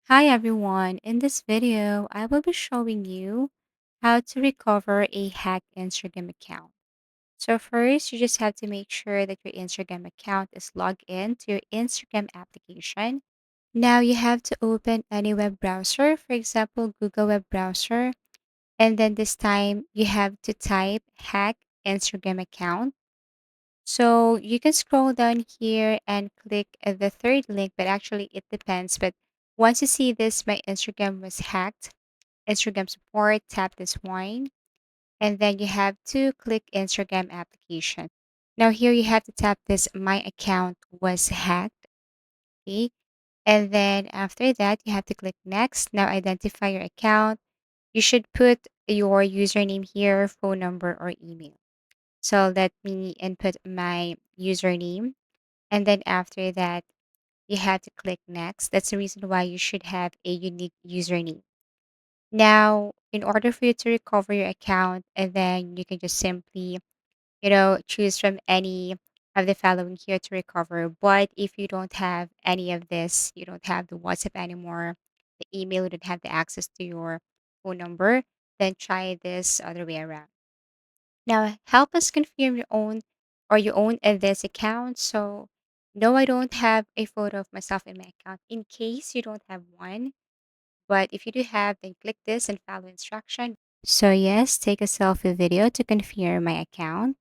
Hi everyone, in this video, I will be showing you how to recover a hacked Instagram account. So first, you just have to make sure that your Instagram account is logged in to your Instagram application. Now you have to open any web browser, for example, Google web browser, and then this time you have to type hack Instagram account. So you can scroll down here and click the third link, but actually it depends. But once you see this, my Instagram was hacked, Instagram support, tap this one, and then you have to click Instagram application. Now here you have to tap this my account was hacked. Okay. And then after that, you have to click next. Now identify your account. You should put your username here, phone number, or email. So let me input my username. And then after that, you have to click next. That's the reason why you should have a unique username. Now, in order for you to recover your account, and then you can just simply, choose from any of the following here to recover. But if you don't have any of this, you don't have the WhatsApp anymore, the email, you don't have the access to your phone number, then try this other way around. Now, help us confirm your own or you own this account. So, no, I don't have a photo of myself in my account. In case you don't have one, but if you do have, then click this and follow instruction. So, yes, take a selfie video to confirm my account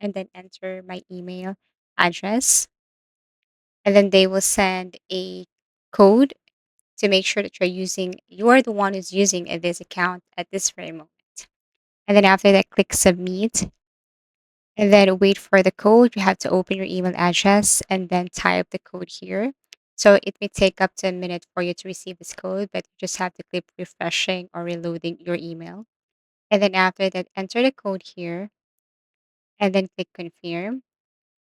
and then enter my email address. And then they will send a code to make sure that you're the one who's using this account at this very moment. And then after that, click submit and then wait for the code. You have to open your email address and then type the code here. So it may take up to a minute for you to receive this code, but you just have to click refreshing or reloading your email. And then after that, enter the code here and then click confirm.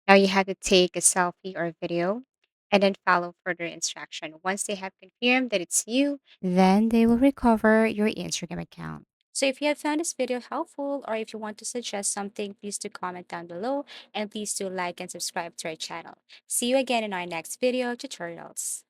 Now you have to take a selfie or video and then follow further instruction. Once they have confirmed that it's you, then they will recover your Instagram account. So if you have found this video helpful or if you want to suggest something, please do comment down below and please do like and subscribe to our channel. See you again in our next video tutorials.